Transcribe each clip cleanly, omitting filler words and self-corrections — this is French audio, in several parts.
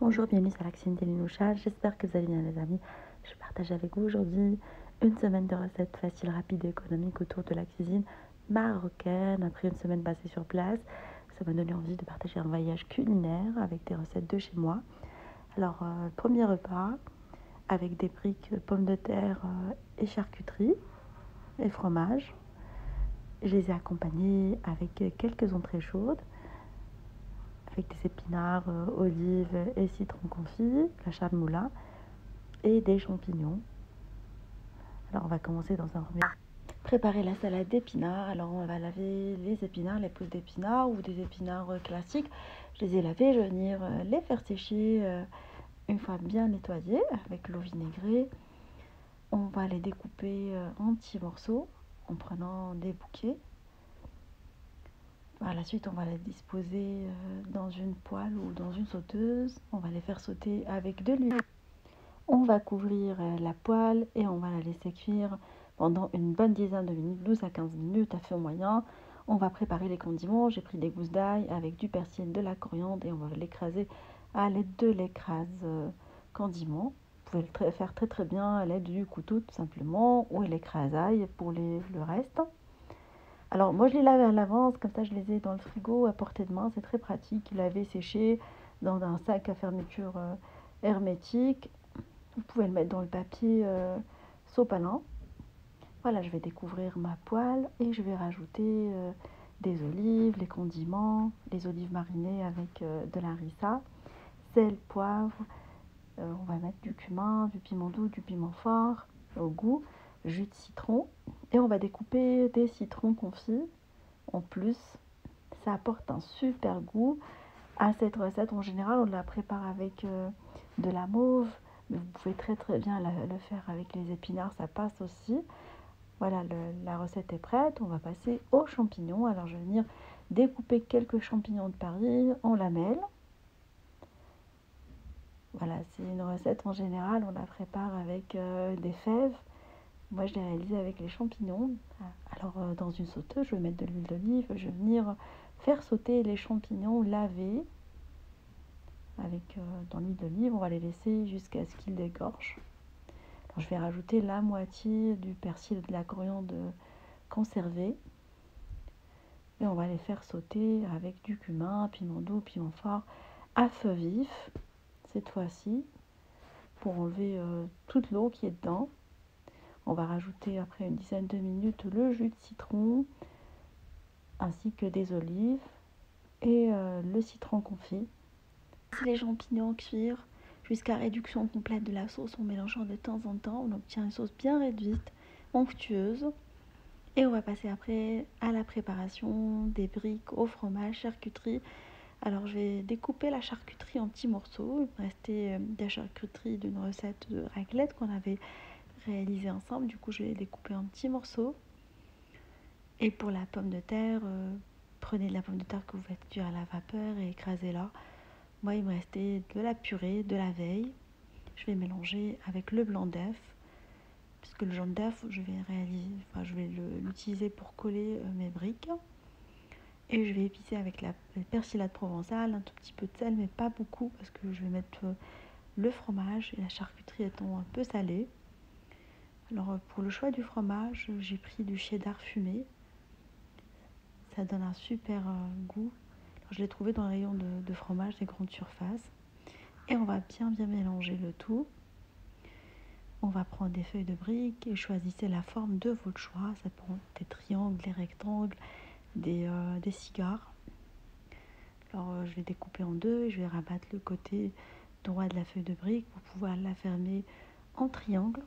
Bonjour, bienvenue sur Laxine Delinoucha, j'espère que vous allez bien les amis. Je partage avec vous aujourd'hui une semaine de recettes faciles, rapides et économiques autour de la cuisine marocaine. Après une semaine passée sur place, ça m'a donné envie de partager un voyage culinaire avec des recettes de chez moi. Alors, premier repas avec des briques, pommes de terre et charcuterie et fromage. Je les ai accompagnés avec quelques entrées chaudes, avec des épinards, olives et citron confit, la charmoula et des champignons. Alors on va commencer dans un premier préparer la salade d'épinards. Alors on va laver les épinards, les pousses d'épinards ou des épinards classiques. Je les ai lavés, je vais venir les faire sécher une fois bien nettoyés avec l'eau vinaigrée. On va les découper en petits morceaux en prenant des bouquets. Par la suite, on va les disposer dans une poêle ou dans une sauteuse. On va les faire sauter avec de l'huile. On va couvrir la poêle et on va la laisser cuire pendant une bonne dizaine de minutes, 12 à 15 minutes à feu moyen. On va préparer les condiments. J'ai pris des gousses d'ail avec du persil, de la coriandre et on va l'écraser à l'aide de l'écrase condiment. Vous pouvez le faire très très bien à l'aide du couteau tout simplement ou l'écrasaille pour le reste. Alors moi je les lave à l'avance, comme ça je les ai dans le frigo à portée de main, c'est très pratique. Laver, sécher dans un sac à fermeture hermétique. Vous pouvez le mettre dans le papier sopalin. Voilà, je vais découvrir ma poêle et je vais rajouter des olives, les condiments, les olives marinées avec de la harissa, sel, poivre. On va mettre du cumin, du piment doux, du piment fort au goût, jus de citron. Et on va découper des citrons confits en plus. Ça apporte un super goût à cette recette. En général, on la prépare avec de la mauve. Mais vous pouvez très très bien le faire avec les épinards, ça passe aussi. Voilà, la recette est prête. On va passer aux champignons. Alors je vais venir découper quelques champignons de Paris en lamelles. Voilà, c'est une recette en général, on la prépare avec des fèves. Moi je l'ai réalisée avec les champignons. Alors dans une sauteuse, je vais mettre de l'huile d'olive. Je vais venir faire sauter les champignons lavés avec dans l'huile d'olive. On va les laisser jusqu'à ce qu'ils dégorgent. Alors, je vais rajouter la moitié du persil et de la coriandre conservée. Et on va les faire sauter avec du cumin, piment doux, piment fort à feu vif. Cette fois-ci, pour enlever toute l'eau qui est dedans. On va rajouter après une dizaine de minutes le jus de citron ainsi que des olives et le citron confit. Les champignons cuire jusqu'à réduction complète de la sauce en mélangeant de temps en temps. On obtient une sauce bien réduite, onctueuse. Et on va passer après à la préparation des briques au fromage, charcuterie. Alors je vais découper la charcuterie en petits morceaux. Il me restait de la charcuterie d'une recette de raclette qu'on avait réalisée ensemble. Du coup je vais les découper en petits morceaux. Et pour la pomme de terre, prenez de la pomme de terre que vous faites cuire à la vapeur et écrasez-la. Moi il me restait de la purée de la veille. Je vais mélanger avec le blanc d'œuf. Puisque le jaune d'œuf, je vais l'utiliser pour coller mes briques. Et je vais épicer avec la persillade provençale, un tout petit peu de sel, mais pas beaucoup, parce que je vais mettre le fromage et la charcuterie étant un peu salée. Alors pour le choix du fromage, j'ai pris du cheddar fumé. Ça donne un super goût. Alors, je l'ai trouvé dans le rayon de fromage des grandes surfaces. Et on va bien mélanger le tout. On va prendre des feuilles de briques et choisissez la forme de votre choix. Ça peut être des triangles, des rectangles, des cigares. Alors je vais découper en deux et je vais rabattre le côté droit de la feuille de brique pour pouvoir la fermer en triangle.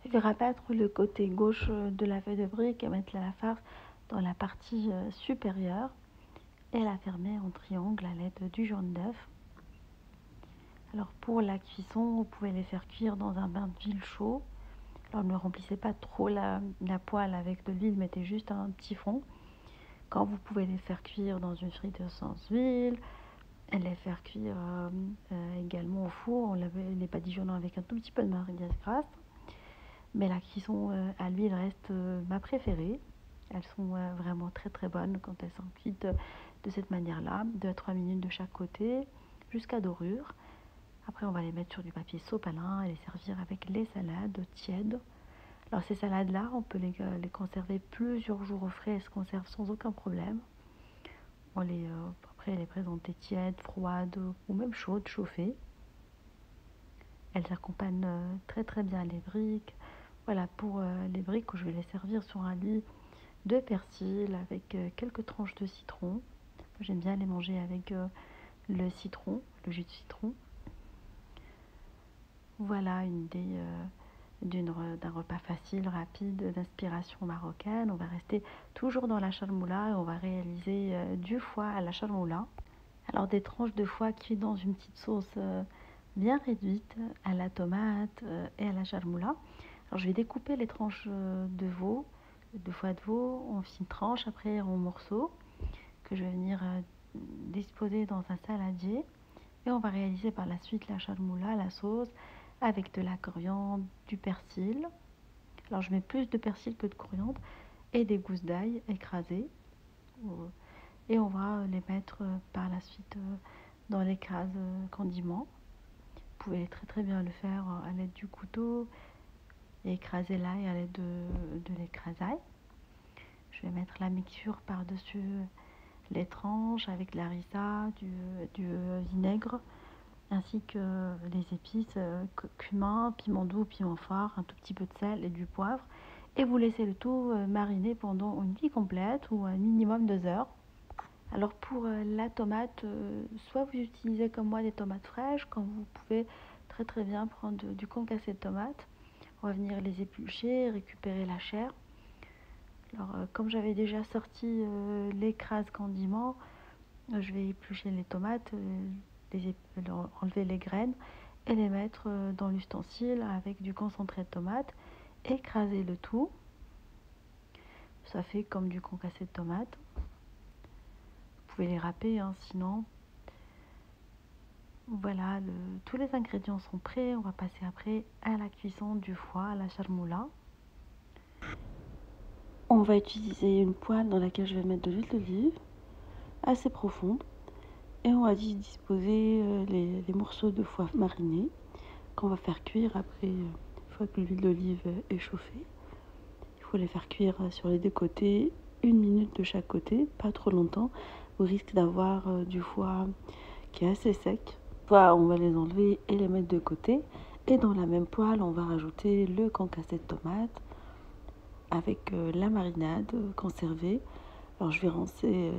Je vais rabattre le côté gauche de la feuille de brique et mettre la farce dans la partie supérieure et la fermer en triangle à l'aide du jaune d'œuf. Alors pour la cuisson, vous pouvez les faire cuire dans un bain d'huile chaud. Alors ne remplissez pas trop la poêle avec de l'huile, mettez juste un petit fond. Quand vous pouvez les faire cuire dans une friteuse sans huile, les faire cuire également au four, on les badigeonnant avec un tout petit peu de marinière grasse. Mais la cuisson à l'huile reste ma préférée. Elles sont vraiment très très bonnes quand elles sont cuites de cette manière-là, 2 à 3 minutes de chaque côté. jusqu'à dorure. Après, on va les mettre sur du papier sopalin et les servir avec les salades tièdes. Alors ces salades-là, on peut les conserver plusieurs jours au frais, elles se conservent sans aucun problème. Après, les présenter tièdes, froides ou même chaudes, chauffées. Elles accompagnent très très bien les briques. Voilà, pour les briques, je vais les servir sur un lit de persil avec quelques tranches de citron. J'aime bien les manger avec le citron, le jus de citron. Voilà une idée d'un repas facile, rapide, d'inspiration marocaine. On va rester toujours dans la charmoula et on va réaliser du foie à la charmoula. Alors des tranches de foie cuites dans une petite sauce bien réduite à la tomate et à la charmoula. Alors je vais découper les tranches de foie de veau en fines tranches, après en morceaux, que je vais venir disposer dans un saladier. Et on va réaliser par la suite la charmoula, la sauce, avec de la coriandre, du persil. Alors je mets plus de persil que de coriandre et des gousses d'ail écrasées. Et on va les mettre par la suite dans l'écrase condiment. Vous pouvez très très bien le faire à l'aide du couteau et écraser l'ail à l'aide de l'écrasaille. Je vais mettre la mixture par-dessus les tranches avec de la harissa, du vinaigre, ainsi que les épices, cumin, piment doux, piment fort, un tout petit peu de sel et du poivre. Et vous laissez le tout mariner pendant une nuit complète ou un minimum 2 heures. Alors pour la tomate, soit vous utilisez comme moi des tomates fraîches, comme vous pouvez très très bien prendre du concassé de tomates. On va venir les éplucher, récupérer la chair. Alors comme j'avais déjà sorti l'écrase condiment, je vais éplucher les tomates, enlever les graines et les mettre dans l'ustensile avec du concentré de tomate, écraser le tout. Ça fait comme du concassé de tomate. Vous pouvez les râper, hein, sinon. Voilà, tous les ingrédients sont prêts. On va passer après à la cuisson du foie, à la charmoula. On va utiliser une poêle dans laquelle je vais mettre de l'huile d'olive assez profonde. Et on va disposer les morceaux de foie marinés qu'on va faire cuire après, une fois que l'huile d'olive est chauffée. Il faut les faire cuire sur les deux côtés, 1 minute de chaque côté, pas trop longtemps. Au risque d'avoir du foie qui est assez sec. Soit on va les enlever et les mettre de côté. Et dans la même poêle, on va rajouter le concassé de tomate avec la marinade conservée. Alors je vais rincer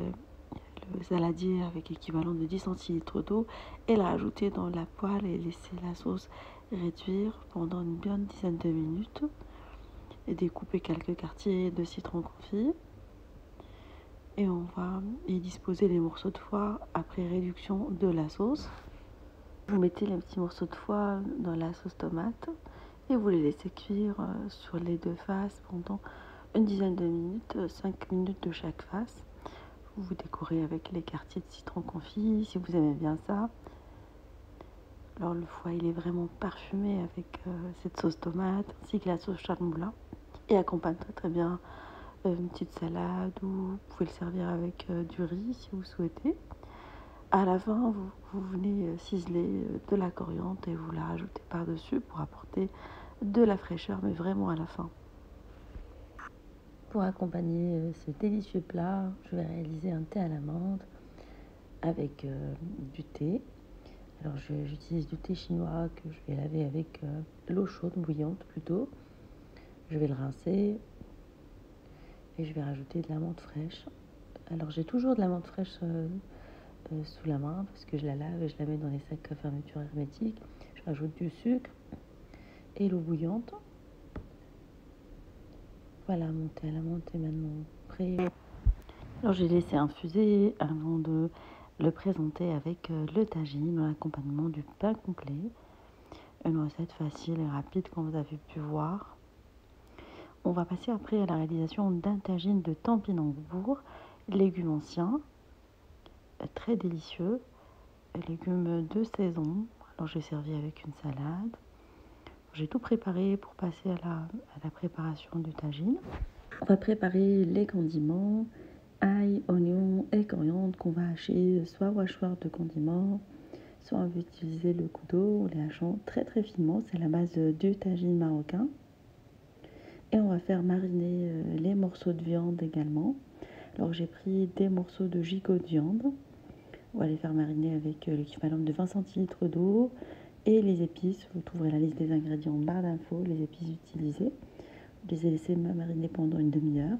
le saladier avec équivalent de 10 centilitres d'eau et la rajouter dans la poêle et laisser la sauce réduire pendant une bonne dizaine de minutes. Et découper quelques quartiers de citron confit. Et on va y disposer les morceaux de foie après réduction de la sauce. Vous mettez les petits morceaux de foie dans la sauce tomate et vous les laissez cuire sur les deux faces pendant une dizaine de minutes, 5 minutes de chaque face. Vous décorez avec les quartiers de citron confit si vous aimez bien ça. Alors le foie il est vraiment parfumé avec cette sauce tomate ainsi que la sauce charmoula et accompagne très très bien une petite salade ou vous pouvez le servir avec du riz si vous souhaitez. À la fin, vous venez ciseler de la coriandre et vous la rajoutez par-dessus pour apporter de la fraîcheur, mais vraiment à la fin. Pour accompagner ce délicieux plat, je vais réaliser un thé à la menthe avec du thé. Alors j'utilise du thé chinois que je vais laver avec l'eau chaude, bouillante plutôt. Je vais le rincer et je vais rajouter de la menthe fraîche. Alors j'ai toujours de la menthe fraîche sous la main parce que je la lave et je la mets dans les sacs à fermeture hermétique. Je rajoute du sucre et l'eau bouillante. Voilà, mon thé à la menthe est maintenant prêt. Alors j'ai laissé infuser avant de le présenter avec le tagine en accompagnement du pain complet. Une recette facile et rapide comme vous avez pu voir. On va passer après à la réalisation d'un tagine de topinambour, légumes anciens, très délicieux, légumes de saison. Alors j'ai servi avec une salade. J'ai tout préparé pour passer à la préparation du tagine. On va préparer les condiments, ail, oignon et coriandre qu'on va hacher soit au hachoir de condiments, Soit on veut utiliser le couteau, on les hachant très très finement. C'est la base du tagine marocain. Et on va faire mariner les morceaux de viande également. Alors j'ai pris des morceaux de gigot de viande. On va les faire mariner avec l'équivalent de 20 centilitres d'eau et les épices. Vous trouverez la liste des ingrédients en barre d'infos, les épices utilisées. Je les ai laissés mariner pendant une demi-heure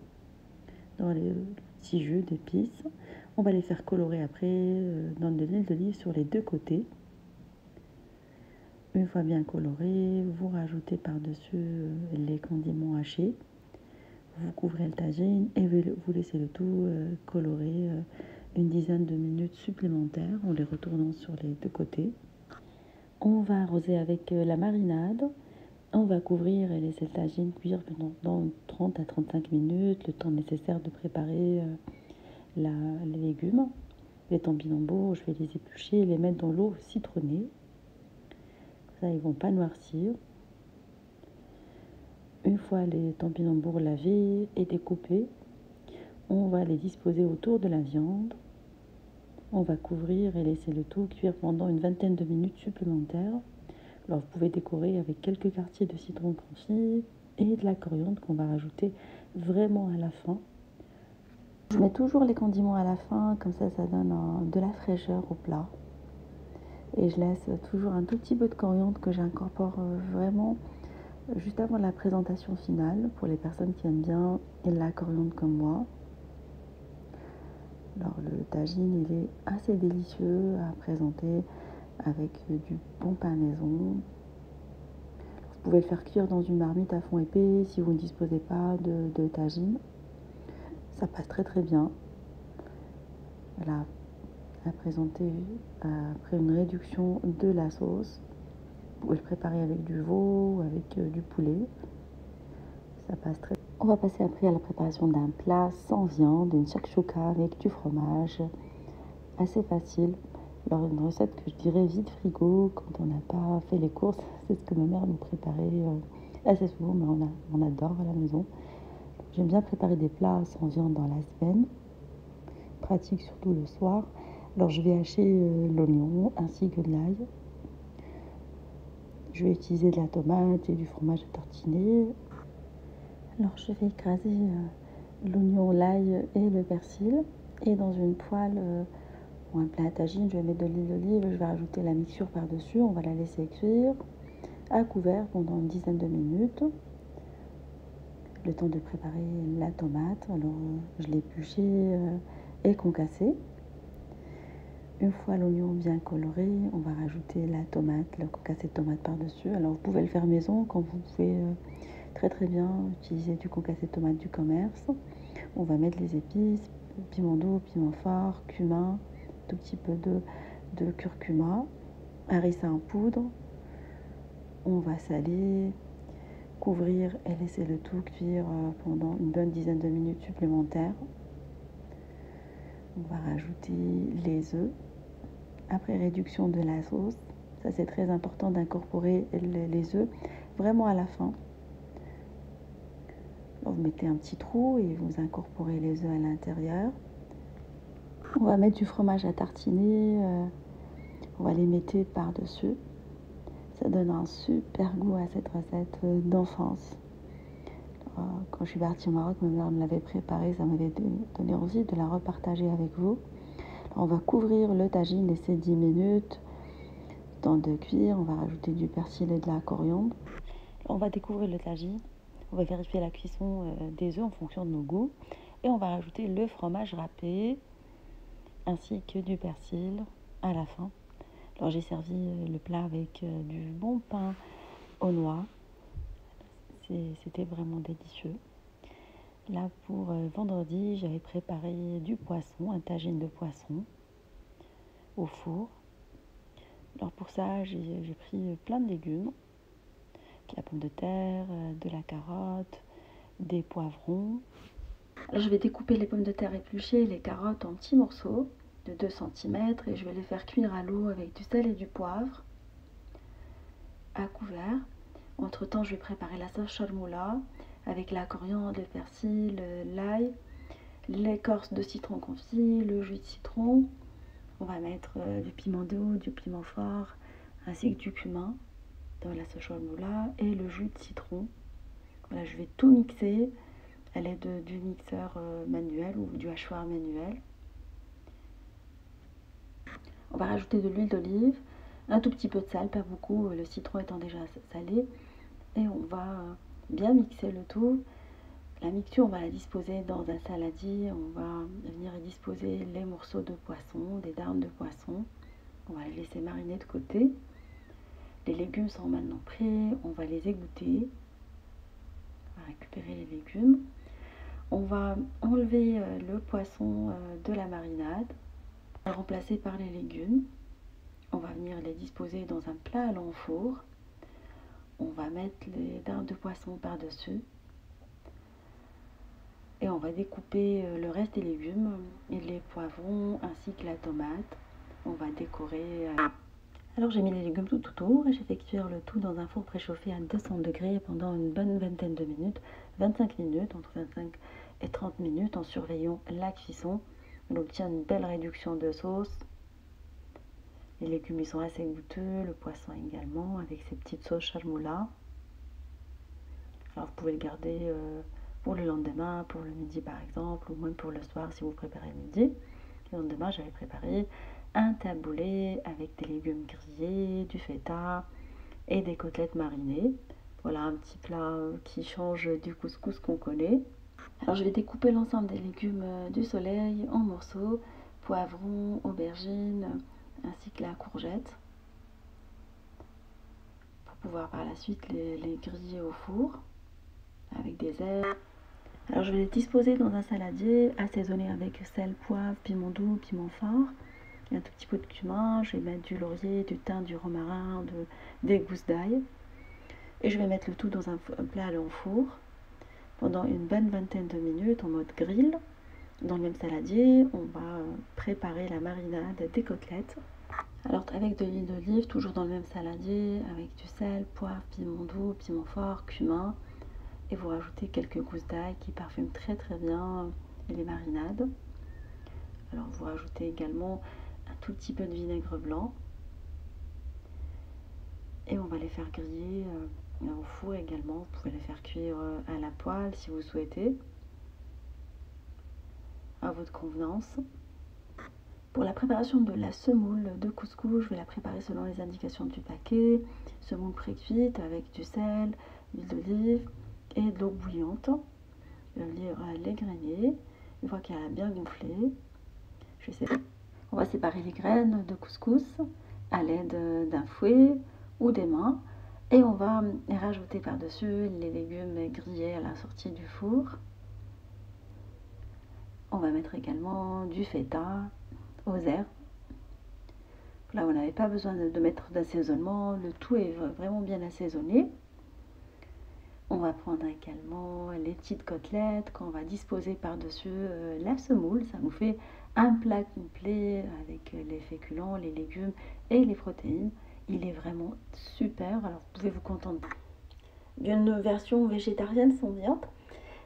dans les petits jus d'épices. On va les faire colorer après dans de l'huile d'olive sur les deux côtés. Une fois bien coloré, vous rajoutez par-dessus les condiments hachés. Vous couvrez le tagine et vous laissez le tout colorer une dizaine de minutes supplémentaires en les retournant sur les deux côtés. On va arroser avec la marinade. On va couvrir et laisser le tagine cuire pendant 30 à 35 minutes, le temps nécessaire de préparer les légumes. Les topinambours, je vais les éplucher et les mettre dans l'eau citronnée. Ça, ils ne vont pas noircir. Une fois les topinambours lavés et découpés, on va les disposer autour de la viande. On va couvrir et laisser le tout cuire pendant une vingtaine de minutes supplémentaires. Alors vous pouvez décorer avec quelques quartiers de citron confit et de la coriandre qu'on va rajouter vraiment à la fin. Je mets toujours les condiments à la fin, comme ça donne de la fraîcheur au plat. Et je laisse toujours un tout petit peu de coriandre que j'incorpore vraiment juste avant la présentation finale pour les personnes qui aiment bien la coriandre comme moi. Alors le tagine, il est assez délicieux à présenter avec du bon pain maison. Vous pouvez le faire cuire dans une marmite à fond épais si vous ne disposez pas de tagine. Ça passe très très bien. Voilà, à présenter après une réduction de la sauce. Vous pouvez le préparer avec du veau ou avec du poulet. Ça passe très bien. On va passer après à la préparation d'un plat sans viande, une shakshuka avec du fromage. Assez facile. Alors une recette que je dirais vide frigo quand on n'a pas fait les courses. C'est ce que ma mère nous préparait assez souvent, mais on adore à la maison. J'aime bien préparer des plats sans viande dans la semaine. Pratique surtout le soir. Alors je vais hacher l'oignon ainsi que de l'ail. Je vais utiliser de la tomate et du fromage à tartiner. Alors je vais écraser l'oignon, l'ail et le persil. Et dans une poêle ou un plat à tagine, je vais mettre de l'huile d'olive. Je vais rajouter la mixture par-dessus. On va la laisser cuire à couvert pendant une dizaine de minutes. Le temps de préparer la tomate. Alors je l'ai épluchée et concassée. Une fois l'oignon bien coloré, on va rajouter la tomate, le concassé de tomate par-dessus. Alors vous pouvez le faire maison, quand vous pouvez très très bien utiliser du concassé de tomate du commerce. On va mettre les épices, piment doux, piment fort, cumin, tout petit peu de curcuma, harissa en poudre. On va saler, couvrir et laisser le tout cuire pendant une bonne dizaine de minutes supplémentaires. On va rajouter les œufs. Après réduction de la sauce, ça c'est très important d'incorporer les œufs vraiment à la fin. Alors, vous mettez un petit trou et vous incorporez les œufs à l'intérieur. On va mettre du fromage à tartiner, on va les mettre par-dessus. Ça donne un super goût à cette recette d'enfance. Quand je suis partie au Maroc, ma mère me l'avait préparée, ça m'avait donné envie de la repartager avec vous. Alors, on va couvrir le tagine, laisser 10 minutes. Temps de cuire, on va rajouter du persil et de la coriandre. On va découvrir le tagine. On va vérifier la cuisson des œufs en fonction de nos goûts. Et on va rajouter le fromage râpé ainsi que du persil à la fin. Alors j'ai servi le plat avec du bon pain aux noix. C'était vraiment délicieux. Là pour vendredi, j'avais préparé du poisson, un tagine de poisson au four. Alors pour ça, j'ai pris plein de légumes. De la pomme de terre, de la carotte, des poivrons. Alors, je vais découper les pommes de terre épluchées et les carottes en petits morceaux de 2 cm et je vais les faire cuire à l'eau avec du sel et du poivre à couvert. Entre temps, je vais préparer la sauce cholmoula avec la coriandre, le persil, l'ail, l'écorce de citron confit, le jus de citron. On va mettre du piment doux, du piment fort, ainsi que du cumin dans la sauce cholla et le jus de citron. Voilà, je vais tout mixer à l'aide du mixeur manuel ou du hachoir manuel. On va rajouter de l'huile d'olive, un tout petit peu de sel, pas beaucoup, le citron étant déjà salé. Et on va bien mixer le tout. La mixture, on va la disposer dans un saladier. On va venir y disposer les morceaux de poisson, des darnes de poisson. On va les laisser mariner de côté. Les légumes sont maintenant prêts. On va les égoutter. On va récupérer les légumes. On va enlever le poisson de la marinade, le remplacer par les légumes. On va venir les disposer dans un plat allant au four. On va mettre les dardes de poisson par-dessus. Et on va découper le reste des légumes et les poivrons ainsi que la tomate. On va décorer. Alors j'ai mis les légumes tout autour et j'ai fait cuire le tout dans un four préchauffé à 200 degrés pendant une bonne vingtaine de minutes, 25 minutes, entre 25 et 30 minutes en surveillant la cuisson. On obtient une belle réduction de sauce. Les légumes ils sont assez goûteux, le poisson également avec ses petites sauces charmoula. Alors vous pouvez le garder pour le lendemain, pour le midi par exemple, ou même pour le soir si vous préparez le midi. Le lendemain, j'avais préparé un taboulé avec des légumes grillés, du feta et des côtelettes marinées. Voilà un petit plat qui change du couscous qu'on connaît. Alors je vais découper l'ensemble des légumes du soleil en morceaux, poivrons, aubergines, ainsi que la courgette, pour pouvoir par la suite les griller au four avec des herbes. Alors je vais les disposer dans un saladier, assaisonné avec sel, poivre, piment doux, piment fort, et un tout petit peu de cumin. Je vais mettre du laurier, du thym, du romarin, des gousses d'ail. Et je vais mettre le tout dans un plat allant au four pendant une bonne vingtaine de minutes en mode grill. Dans le même saladier, on va préparer la marinade des côtelettes. Alors avec de l'huile d'olive, toujours dans le même saladier, avec du sel, poivre, piment doux, piment fort, cumin. Et vous rajoutez quelques gousses d'ail qui parfument très très bien les marinades. Alors vous rajoutez également un tout petit peu de vinaigre blanc. Et on va les faire griller au four également. Vous pouvez les faire cuire à la poêle si vous souhaitez, à votre convenance. Pour la préparation de la semoule de couscous, je vais la préparer selon les indications du paquet. Semoule pré-cuite avec du sel, l'huile d'olive et de l'eau bouillante. Je vais venir les grainer. Une fois qu'elle a bien gonflé, on va séparer les graines de couscous à l'aide d'un fouet ou des mains. Et on va rajouter par-dessus les légumes grillés à la sortie du four. On va mettre également du feta aux herbes. Là, vous n'avez pas besoin de mettre d'assaisonnement. Le tout est vraiment bien assaisonné. On va prendre également les petites côtelettes qu'on va disposer par-dessus la semoule. Ça nous fait un plat complet avec les féculents, les légumes et les protéines. Il est vraiment super. Alors, vous pouvez vous contenter d'une version végétarienne sans viande.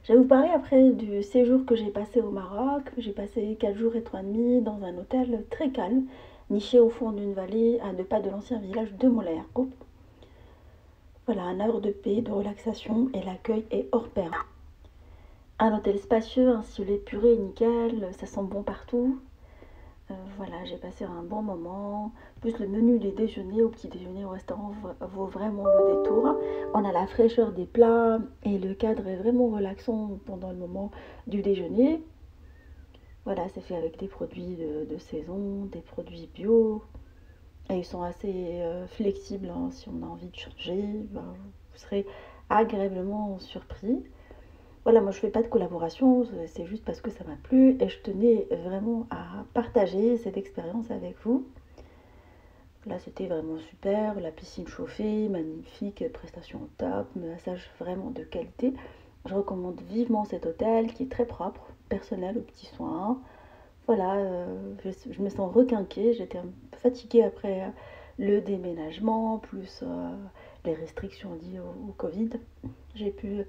Je vais vous parler après du séjour que j'ai passé au Maroc. J'ai passé 4 jours et 3 nuits dans un hôtel très calme, niché au fond d'une vallée à 2 pas de l'ancien village de Moulay Yacoub. Voilà, un havre de paix, de relaxation et l'accueil est hors pair. Un hôtel spacieux, insulé puré et nickel, ça sent bon partout. Voilà, j'ai passé un bon moment. Plus le menu des déjeuners au petit déjeuner au restaurant vaut vraiment le détour. On a la fraîcheur des plats et le cadre est vraiment relaxant pendant le moment du déjeuner. Voilà, c'est fait avec des produits de saison, des produits bio. Et ils sont assez flexibles hein, si on a envie de changer. Ben, vous serez agréablement surpris. Voilà, moi je fais pas de collaboration, c'est juste parce que ça m'a plu et je tenais vraiment à partager cette expérience avec vous. Là c'était vraiment super, la piscine chauffée, magnifique, prestation au top, massage vraiment de qualité. Je recommande vivement cet hôtel qui est très propre, personnel aux petits soins. Voilà, je me sens requinquée, j'étais un peu fatiguée après le déménagement, plus les restrictions liées au Covid. J'ai pu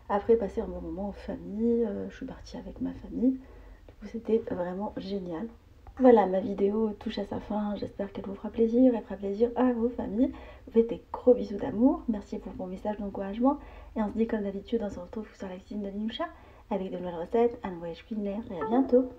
après passer un bon moment en famille, je suis partie avec ma famille. Du coup, c'était vraiment génial. Voilà, ma vidéo touche à sa fin, j'espère qu'elle vous fera plaisir, elle fera plaisir à vos familles. Vous faites des gros bisous d'amour, merci pour vos messages d'encouragement, et on se dit comme d'habitude, on se retrouve sur la cuisine de Nimcha avec de nouvelles recettes, un voyage culinaire, et à bientôt.